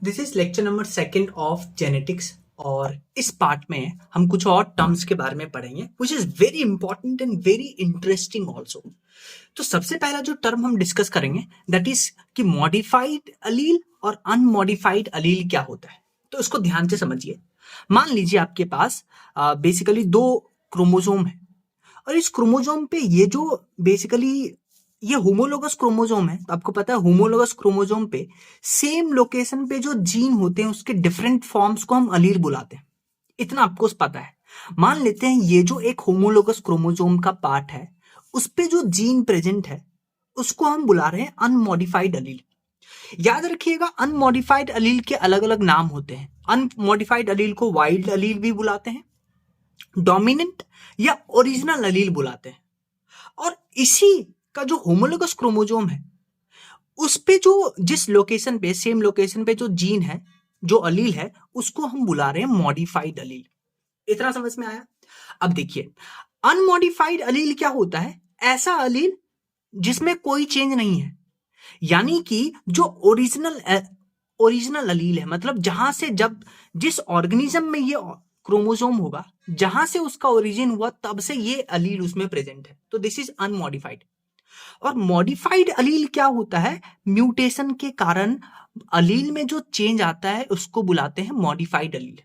This is lecture number second of genetics और इस part में हम कुछ और टर्म्स के बारे में पढ़ेंगे which is very important and very interesting also. तो सबसे पहला जो टर्म हम डिस्कस करेंगे दैट इज कि मॉडिफाइड अलील और अनमॉडिफाइड अलील क्या होता है। तो इसको ध्यान से समझिए। मान लीजिए आपके पास बेसिकली दो क्रोमोसोम है और इस क्रोमोसोम पे ये जो बेसिकली ये होमोलोगस क्रोमोसोम है। तो आपको पता है होमोलोगस क्रोमोसोम पे सेम लोकेशन पे जो जीन होते हैं उसके डिफरेंट फॉर्म्स को हम अलील बुलाते हैं। इतना आपको पता है। मान लेते हैं ये जो एक होमोलोगस क्रोमोसोम का पार्ट है उस पे जो जीन प्रेजेंट है उसको हम बुला रहे हैं अनमॉडिफाइड अलील। याद रखिएगा अनमॉडिफाइड अलील के अलग अलग नाम होते हैं। अनमॉडिफाइड अलील को वाइल्ड अलील भी बुलाते हैं, डोमिनेंट या ओरिजिनल अलील बुलाते हैं। और इसी का जो होमोलोगस क्रोमोसोम है उस पे जो जिस लोकेशन पे सेम लोकेशन पे जो जीन है जो अलील है उसको हम बुला रहे हैं मॉडिफाइड अलील। इतना समझ में आया। अब देखिए अनमॉडिफाइड अलील क्या होता है? ऐसा अलील जिसमें कोई चेंज नहीं है, यानी कि जो ओरिजिनल अलील है, मतलब जहां से जब जिस ऑर्गेनिज्म में ये क्रोमोसोम होगा जहां से उसका ओरिजिन हुआ तब से ये अलील उसमें प्रेजेंट है। तो दिस इज अनमॉडिफाइड। और मॉडिफाइड अलील क्या होता है? म्यूटेशन के कारण अलील में जो चेंज आता है उसको बुलाते हैं मॉडिफाइड अलील।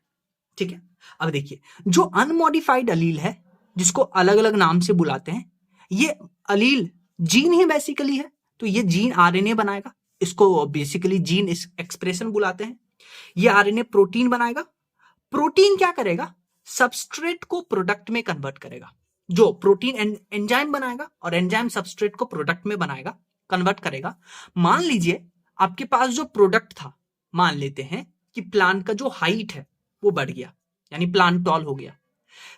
ठीक है। अब देखिए जो अनमॉडिफाइड अलील है जिसको अलग अलग नाम से बुलाते हैं, ये अलील जीन ही बेसिकली है। तो ये जीन आरएनए बनाएगा, इसको बेसिकली जीन एक्सप्रेशन बुलाते हैं। ये आरएनए प्रोटीन बनाएगा। प्रोटीन क्या करेगा? सबस्ट्रेट को प्रोडक्ट में कन्वर्ट करेगा। जो प्रोटीन एंजाइम बनाएगा और एंजाइम सबस्ट्रेट को प्रोडक्ट में बनाएगा, कन्वर्ट करेगा। मान लीजिए आपके पास जो प्रोडक्ट था, मान लेते हैं कि प्लांट का जो हाइट है वो बढ़ गया, यानी प्लांट टॉल हो गया।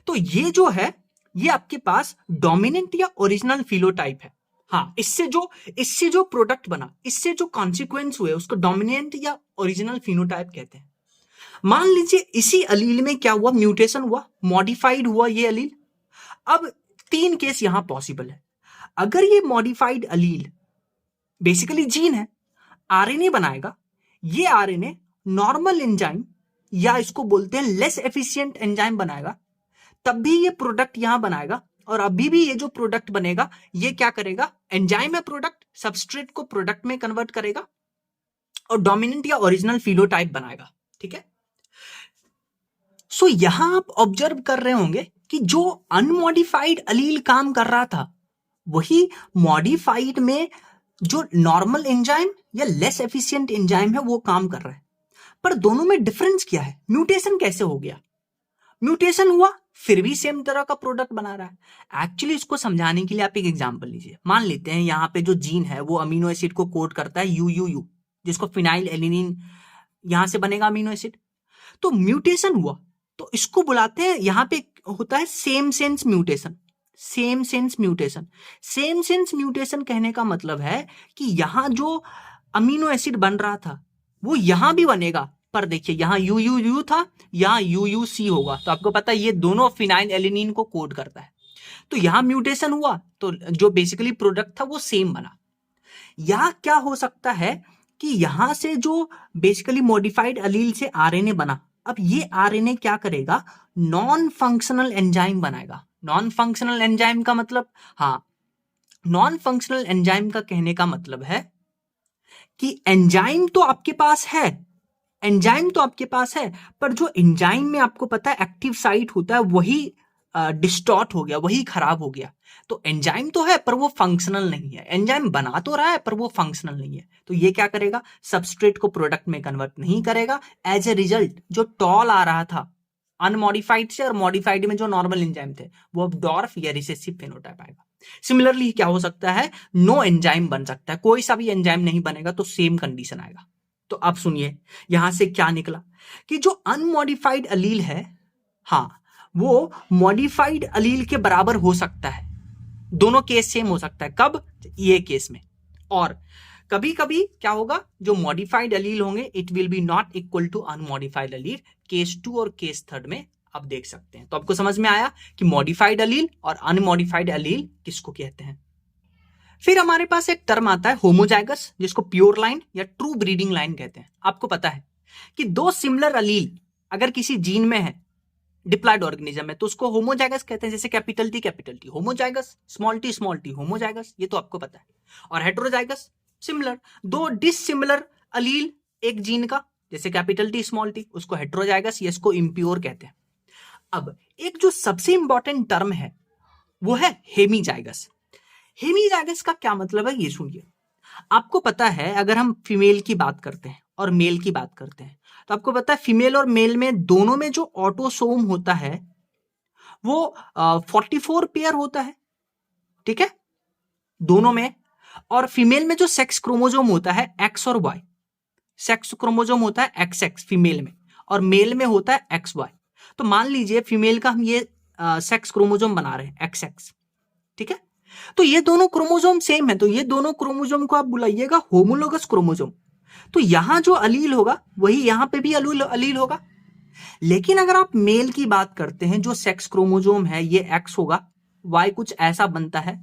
तो ये जो है ये आपके पास डोमिनेंट या ओरिजिनल फिनोटाइप है। हाँ, इससे जो प्रोडक्ट बना, इससे जो कॉन्सिक्वेंस हुए उसको डोमिनेंट या ओरिजिनल फिनोटाइप कहते हैं। मान लीजिए इसी अलील में क्या हुआ? म्यूटेशन हुआ, मॉडिफाइड हुआ ये अलील। अब तीन केस यहां पॉसिबल है। अगर ये मॉडिफाइड अलील बेसिकली जीन है, आरएनए बनाएगा, ये आरएनए नॉर्मल एंजाइम या इसको बोलते हैं लेस एफिशिएंट एंजाइम बनाएगा, तब भी ये प्रोडक्ट यहां बनाएगा। और अभी भी ये जो प्रोडक्ट बनेगा ये क्या करेगा? एंजाइम है प्रोडक्ट, सबस्ट्रेट को प्रोडक्ट में कन्वर्ट करेगा और डोमिनेंट या ओरिजिनल फिनोटाइप बनाएगा। ठीक है। सो यहां आप ऑब्जर्व कर रहे होंगे कि जो अनमॉडिफाइड अलील काम कर रहा था वही मॉडिफाइड में जो नॉर्मल एंजाइम या लेस एफिशिएंट एंजाइम है वो काम कर रहा है। पर दोनों में डिफरेंस क्या है? म्यूटेशन कैसे हो गया? म्यूटेशन हुआ फिर भी सेम तरह का प्रोडक्ट बना रहा है। एक्चुअली इसको समझाने के लिए आप एक एग्जांपल लीजिए। मान लेते हैं यहाँ पे जो जीन है वो अमीनो एसिड को कोड करता है यूयूयू, जिसको फिनाइल एलिनिन, यहां से बनेगा अमीनो एसिड। तो म्यूटेशन हुआ तो इसको बुलाते हैं, यहां पे होता है same sense mutation. Same sense mutation, same sense mutation कहने का मतलब है कि यहां जो अमीनो एसिड बन रहा था वो यहां भी बनेगा, पर देखिए यहां यू यू यू था, यहां यू यू सी होगा। तो आपको पता है ये दोनों फिनाइल एलिनिन को कोड करता है। तो यहां म्यूटेशन हुआ तो जो बेसिकली प्रोडक्ट था वो सेम बना। या क्या हो सकता है कि यहां से जो बेसिकली मॉडिफाइड अलील से आरएनए बना, अब ये आरएनए क्या करेगा? नॉन फंक्शनल एंजाइम बनाएगा। नॉन फंक्शनल एंजाइम का मतलब, हाँ, नॉन फंक्शनल एंजाइम का कहने का मतलब है कि एंजाइम तो आपके पास है, एंजाइम तो आपके पास है, पर जो एंजाइम में आपको पता है एक्टिव साइट होता है वही डिस्टॉर्ट हो गया, वही खराब हो गया। तो एंजाइम तो है पर वो फंक्शनल नहीं है। एंजाइम बना तो रहा है पर वो फंक्शनल नहीं है। तो ये क्या करेगा? सबस्ट्रेट को प्रोडक्ट में कन्वर्ट नहीं करेगा। एज ए रिजल्ट जो टॉल आ रहा था अनमॉडिफाइड से और मॉडिफाइड में जो नॉर्मल एंजाइम थे वो अब डॉर्फ या रिसेसिव फेनोटाइप आएगा। सिमिलरली क्या हो सकता है? नो एंजाइम बन सकता है, कोई सा भी एंजाइम नहीं बनेगा तो सेम कंडीशन आएगा। तो आप सुनिए यहां से क्या निकला कि जो अनमॉडिफाइड अलील है, हाँ, वो मॉडिफाइड अलील के बराबर हो सकता है। दोनों केस सेम हो सकता है। कब? ये केस में। और कभी कभी क्या होगा? जो मॉडिफाइड अलील होंगे it will be not equal to unmodified allele. Case 2 और केस 3 में आप देख सकते हैं। तो आपको समझ में आया कि मॉडिफाइड अलील और अनमॉडिफाइड अलील किसको कहते हैं। फिर हमारे पास एक टर्म आता है होमोजाइगस, जिसको प्योर लाइन या ट्रू ब्रीडिंग लाइन कहते हैं। आपको पता है कि दो सिमिलर अलील अगर किसी जीन में है, डिप्लॉयड ऑर्गेनिज्म है, तो उसको होमोजाइगस कहते हैं। जैसे capital T homozygous, small T homozygous, ये तो आपको पता है। और हेटेरोजाइगस सिमिलर, दो डिसिमिलर अलील एक जीन का, जैसे कैपिटल टी, उसको हेटेरोजाइगस, ये इसको इम्प्योर कहते हैं। अब एक जो सबसे इंपॉर्टेंट टर्म है वो है हेमीजाइगस। हेमीजाइगस का क्या मतलब है ये सुनिए। आपको पता है अगर हम फीमेल की बात करते हैं और मेल की बात करते हैं, तो आपको पता है फीमेल और मेल में दोनों में जो ऑटोसोम होता है वो 44 पेयर होता है, ठीक है, दोनों में। और फीमेल में जो सेक्स क्रोमोसोम होता है एक्स और वाई, सेक्स क्रोमोसोम होता है एक्स एक्स फीमेल में, और मेल में होता है एक्स वाई। तो मान लीजिए फीमेल का हम ये सेक्स क्रोमोसोम बना रहे हैं एक्स एक्स, ठीक है। तो ये दोनों क्रोमोसोम सेम है, तो ये दोनों क्रोमोसोम को आप बुलाइएगा होमोलोगस क्रोमोसोम। तो यहां जो अलील होगा वही यहां पे भी अलील होगा। लेकिन अगर आप मेल की बात करते हैं, जो सेक्स क्रोमोसोम है ये एक्स होगा, वाई कुछ ऐसा बनता है,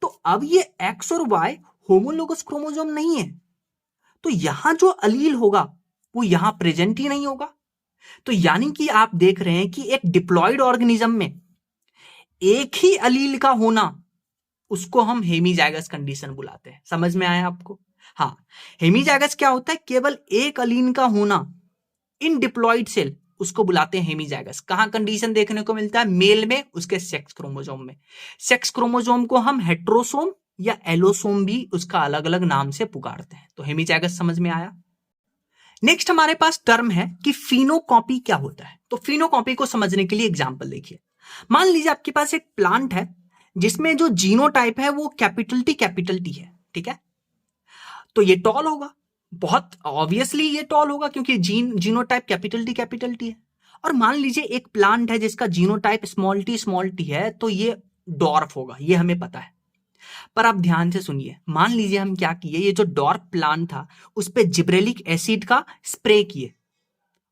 तो अब ये एक्स और वाई होमोलोगस क्रोमोसोम नहीं है, तो यहां जो अलील होगा वो यहां प्रेजेंट ही नहीं होगा। तो यानी कि आप देख रहे हैं कि एक डिप्लॉयड ऑर्गेनिज्म में एक ही अलील का होना, उसको हम हेमीजाइगस कंडीशन बुलाते हैं। समझ में आया आपको? हाँ, हेमीजाइगस क्या होता है? केवल एक अलील का होना इन डिप्लॉयड सेल, उसको बुलाते हैं हेमीजाइगस। कहां कंडीशन देखने को मिलता है? मेल में, उसके सेक्स क्रोमोसोम में। सेक्स क्रोमोसोम को हम हेट्रोसोम या एलोसोम भी उसका अलग अलग नाम से पुकारते हैं। तो हेमीजाइगस समझ में आया। नेक्स्ट हमारे पास टर्म है कि फिनोकॉपी क्या होता है। तो फिनोकॉपी को समझने के लिए एग्जांपल देखिए। मान लीजिए आपके पास एक प्लांट है जिसमें जो जीनोटाइप है वो कैपिटल टी है, ठीक है। तो ये टॉल होगा, बहुत ऑब्वियसली ये टॉल होगा क्योंकि जीनोटाइप कैपिटल टी है। और मान लीजिए एक प्लांट है जिसका जीनोटाइप स्मॉल टी है, तो ये डॉर्फ होगा, ये हमें पता है। पर आप ध्यान से सुनिए, मान लीजिए हम क्या किए, ये जो डॉर्फ प्लांट था उस पे जिब्रेलिक एसिड का स्प्रे किए।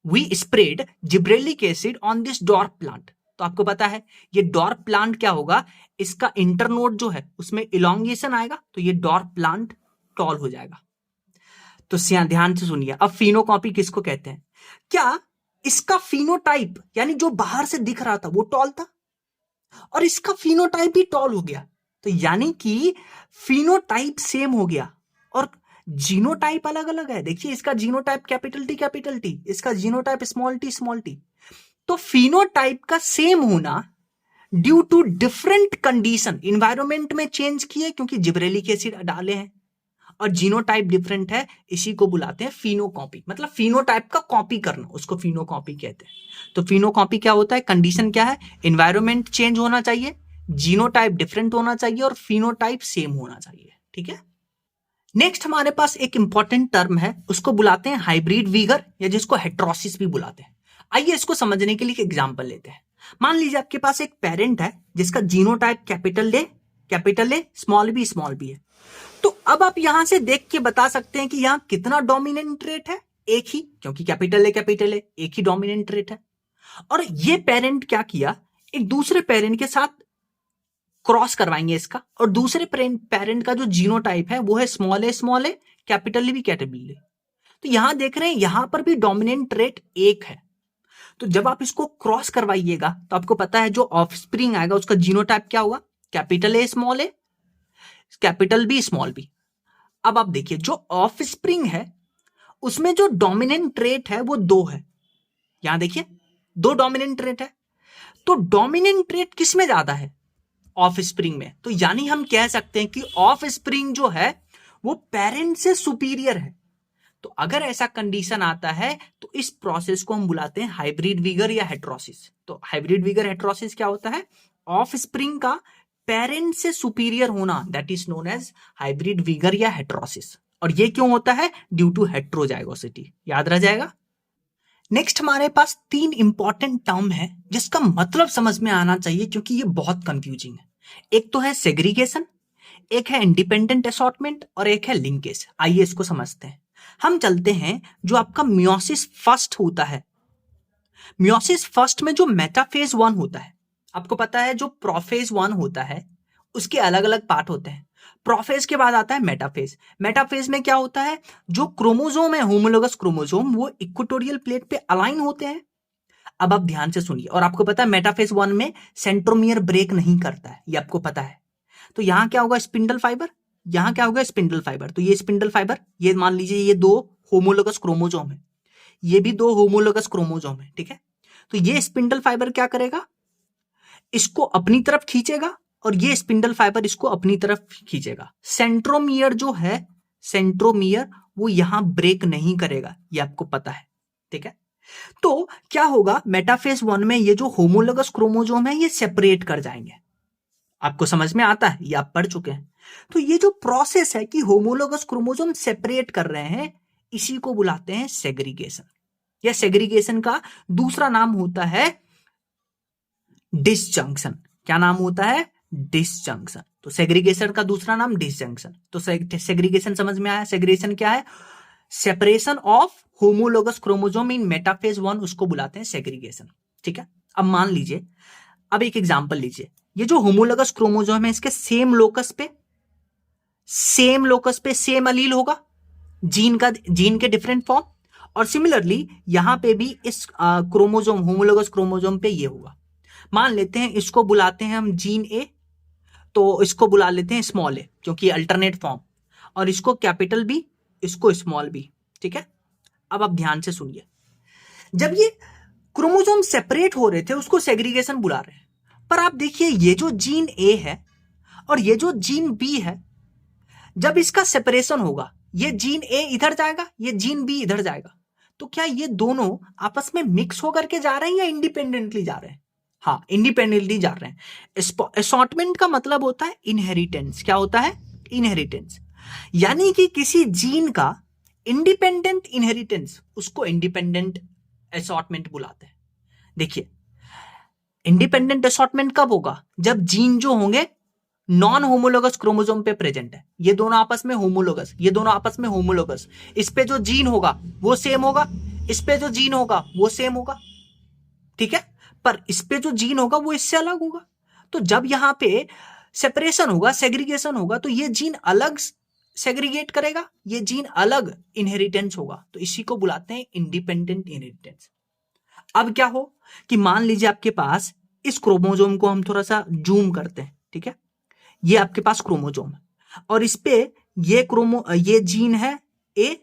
We spread gibberellic acid on this dwarf plant. तो आपको पता है ये डॉर्फ प्लांट क्या होगा, इसका इंटरनोड जो है उसमें इलोंगेशन आएगा, तो ये डॉर्फ प्लांट टॉल हो जाएगा। तो ध्यान से सुनिए, अब फिनोकॉपी किसको कहते हैं? क्या इसका फिनोटाइप यानी जो बाहर से दिख रहा था वो टॉल था और इसका फिनोटाइप भी टॉल हो गया, तो यानी कि फिनोटाइप सेम हो गया और जीनोटाइप अलग अलग है। देखिए इसका जीनोटाइप कैपिटल टी, इसका जीनोटाइप स्मॉल टी। तो फिनोटाइप का सेम होना due to different condition, environment में चेंज किए क्योंकि जिब्रेलिक एसिड डाले हैं, और जीनोटाइप डिफरेंट है, इसी को बुलाते हैं फिनोकॉपी। मतलब फिनोटाइप का कॉपी करना, उसको फिनोकॉपी कहते हैं। तो फिनोकॉपी क्या होता है? कंडीशन क्या है? एनवायरनमेंट चेंज होना चाहिए, जीनोटाइप डिफरेंट होना चाहिए और फिनोटाइप सेम होना चाहिए, ठीक है। नेक्स्ट हमारे पास एक इंपॉर्टेंट टर्म है, उसको बुलाते हैं हाइब्रिड वीगर या जिसको हेट्रोसिस भी बुलाते हैं। आइए इसको समझने के लिए एक एग्जांपल लेते हैं। मान लीजिए आपके पास एक पेरेंट है जिसका genotype capital A small B है। तो अब आप यहां से देख के बता सकते हैं कि यहां कितना डोमिनेंट ट्रेट है? एक ही, क्योंकि कैपिटल ए एक ही डोमिनेंट ट्रेट है। और ये पेरेंट क्या किया, एक दूसरे पेरेंट के साथ क्रॉस करवाएंगे इसका, और दूसरे पेरेंट का जो जीनोटाइप है वो है स्मॉल ए कैपिटल ए। तो यहां देख रहे हैं यहां पर भी डोमिनेंट ट्रेट एक है। तो जब आप इसको क्रॉस करवाइएगा तो आपको पता है जो ऑफस्प्रिंग आएगा उसका जीनोटाइप क्या होगा? Capital A capital B small B. अब आप देखिए जो ऑफस्प्रिंग है उसमें जो डोमिनेंट ट्रेट है वो दो है। यहां देखिए दो डोमिनेंट ट्रेट है, तो डोमिनेंट ट्रेट किस में ज्यादा है? ऑफस्प्रिंग में। तो यानी हम कह सकते हैं कि ऑफस्प्रिंग जो है वो पेरेंट से सुपीरियर है। तो अगर ऐसा कंडीशन आता है तो इस प्रोसेस को हम बुलाते हैं हाइब्रिड वीगर या हेट्रोसिस। तो हाइब्रिड वीगर हेट्रोसिस क्या होता है? ऑफस्प्रिंग का पेरेंट से सुपीरियर होना, that is known as hybrid vigour या हेट्रोसिस। और ये क्यों होता है? Due to heterozygosity. याद रह जाएगा। नेक्स्ट हमारे पास तीन इंपॉर्टेंट टर्म है जिसका मतलब समझ में आना चाहिए क्योंकि ये बहुत कंफ्यूजिंग है। एक तो है सेग्रीगेशन, एक है इंडिपेंडेंट असॉर्टमेंट और एक है लिंकेज। आइए इसको समझते हैं। हम चलते हैं जो आपका मियोसिस फर्स्ट होता है। मियोसिस फर्स्ट में जो मेटाफेज 1 होता है, आपको पता है जो प्रोफेज 1 होता है उसके अलग अलग पार्ट होते हैं। प्रोफेज के बाद आता है मेटाफेज। मेटाफेज में क्या होता है, जो क्रोमोसोम है होमोलोगस क्रोमोसोम वो इक्वेटोरियल प्लेट पे अलाइन होते हैं। अब आप ध्यान से सुनिए, और आपको पता है मेटाफेज 1 में सेंट्रोमियर ब्रेक नहीं करता है, ये आपको पता है। तो यहां क्या होगा, स्पिंडल फाइबर, यहां क्या होगा, स्पिंडल फाइबर। तो ये स्पिंडल फाइबर, ये मान लीजिए ये दो होमोलोगस क्रोमोसोम है, ये भी दो होमोलोगस क्रोमोसोम है, ठीक है। तो ये स्पिंडल फाइबर क्या करेगा, इसको अपनी तरफ खींचेगा और ये स्पिंडल फाइबर इसको अपनी तरफ खींचेगा। सेंट्रोमियर जो है, सेंट्रोमियर वो यहां ब्रेक नहीं करेगा, ये आपको पता है, ठीक है। तो क्या होगा, मेटाफेज 1 में ये जो होमोलोगस क्रोमोसोम है ये सेपरेट कर जाएंगे। आपको समझ में आता है, ये आप पढ़ चुके हैं। तो ये जो प्रोसेस है कि होमोलोगस क्रोमोसोम सेपरेट कर रहे हैं, इसी को बुलाते हैं सेग्रीगेशन। या सेग्रीगेशन का दूसरा नाम होता है डिसजंक्शन। क्या नाम होता है, डिसजंक्शन। तो सेग्रीगेशन का दूसरा नाम डिसजंक्शन। तो सेग्रीगेशन समझ में आया। सेग्रीगेशन क्या है, separation of homologous chromosome in metaphase 1, उसको बुलाते हैं सेग्रीगेशन, ठीक है। अब मान लीजिए, अब एक एग्जांपल लीजिए, ये जो होमोलोगस क्रोमोसोम है इसके सेम लोकस पे सेम अलील होगा, जीन के डिफरेंट फॉर्म, और सिमिलरली यहां पे भी इस क्रोमोसोम होमोलोगस क्रोमोसोम पे ये होगा। मान लेते हैं इसको बुलाते हैं हम जीन ए, तो इसको बुला लेते हैं स्मॉल ए क्योंकि अल्टरनेट फॉर्म, और इसको कैपिटल बी, इसको स्मॉल बी, ठीक है। अब आप ध्यान से सुनिए, जब ये क्रोमोसोम सेपरेट हो रहे थे उसको सेग्रीगेशन बुला रहे हैं, पर आप देखिए ये जो जीन ए है और ये जो जीन बी है, जब इसका सेपरेशन होगा ये जीन ए इधर जाएगा, ये जीन बी इधर जाएगा, तो क्या ये दोनों आपस में मिक्स होकर के जा रहे हैं या इंडिपेंडेंटली जा रहे हैं? हाँ, इंडिपेंडेंटली जा रहे हैं। असॉर्टमेंट का मतलब होता है इनहेरिटेंस। क्या होता है, इनहेरिटेंस। यानी कि किसी जीन का इंडिपेंडेंट इनहेरिटेंस, उसको इंडिपेंडेंट असॉर्टमेंट बुलाते हैं। देखिए, इंडिपेंडेंट असॉर्टमेंट कब होगा, जब जीन जो होंगे नॉन होमोलोगस क्रोमोसोम पे प्रेजेंट है, ये दोनों आपस में होमोलोगस, ये दोनों आपस में होमोलोगस, इस पे जो जीन होगा वो सेम होगा, इस पे जो जीन होगा वो सेम होगा, ठीक है। पर इस पे जो जीन होगा वो इससे अलग होगा। तो जब यहां पे सेपरेशन होगा, सेग्रीगेशन होगा, तो ये जीन अलग सेग्रीगेट करेगा, ये जीन अलग इनहेरिटेंस होगा, तो इसी को बुलाते हैं इंडिपेंडेंट इनहेरिटेंस। अब क्या हो कि मान लीजिए आपके पास इस क्रोमोसोम को हम थोड़ा सा जूम करते हैं, ठीक है। ये आपके पास क्रोमोसोम है और इस पे ये जीन है ए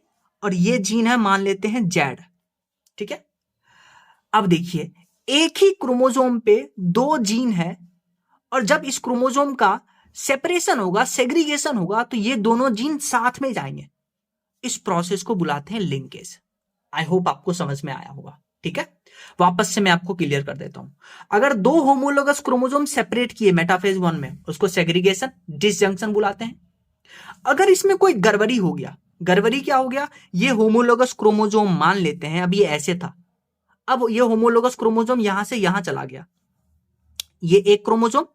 और ये जीन है मान लेते हैं जेड, ठीक है। अब देखिए, एक ही क्रोमोसोम पे दो जीन है और जब इस क्रोमोसोम का सेपरेशन होगा, सेग्रीगेशन होगा, तो ये दोनों जीन साथ में जाएंगे। इस प्रोसेस को बुलाते हैं लिंकेज। आई होप आपको समझ में आया होगा, ठीक है। वापस से मैं आपको क्लियर कर देता हूं। अगर दो होमोलोगस क्रोमोसोम सेपरेट किए मेटाफेज 1 में, उसको सेग्रीगेशन, डिसजंक्शन बुलाते हैं। अगर इसमें कोई गड़बड़ी हो गया, गड़बड़ी क्या हो गया, ये होमोलोगस क्रोमोसोम मान लेते हैं, अब ये ऐसे था, अब ये होमोलोगस क्रोमोसोम यहां से यहां चला गया, ये एक क्रोमोसोम,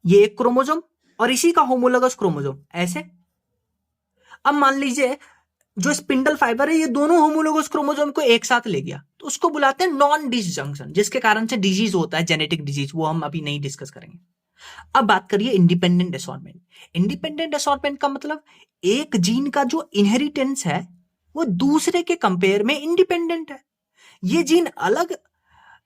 ये एक क्रोमोसोम और इसी का होमोलोगस क्रोमोसोम ऐसे। अब मान लीजिए जो स्पिंडल फाइबर है ये दोनों होमोलोगस क्रोमोसोम को एक साथ ले गया, तो उसको बुलाते हैं नॉन डिसजंक्शन, जिसके कारण से डिजीज होता है, जेनेटिक डिजीज, वो हम अभी नहीं डिस्कस करेंगे। अब बात करिए इंडिपेंडेंट असॉर्टमेंट। इंडिपेंडेंट असॉर्टमेंट का मतलब एक जीन का जो इनहेरिटेंस है वो दूसरे के कंपेयर में इंडिपेंडेंट है। ये जीन अलग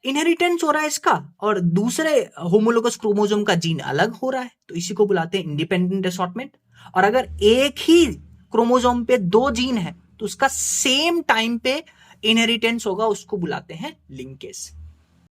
इनहेरिटेंस हो रहा है इसका और दूसरे होमोलोगस क्रोमोसोम का जीन अलग हो रहा है, तो इसी को बुलाते हैं इंडिपेंडेंट असॉर्टमेंट। और अगर एक ही क्रोमोसोम पे दो जीन है तो उसका सेम टाइम पे इनहेरिटेंस होगा, उसको बुलाते हैं लिंकेज।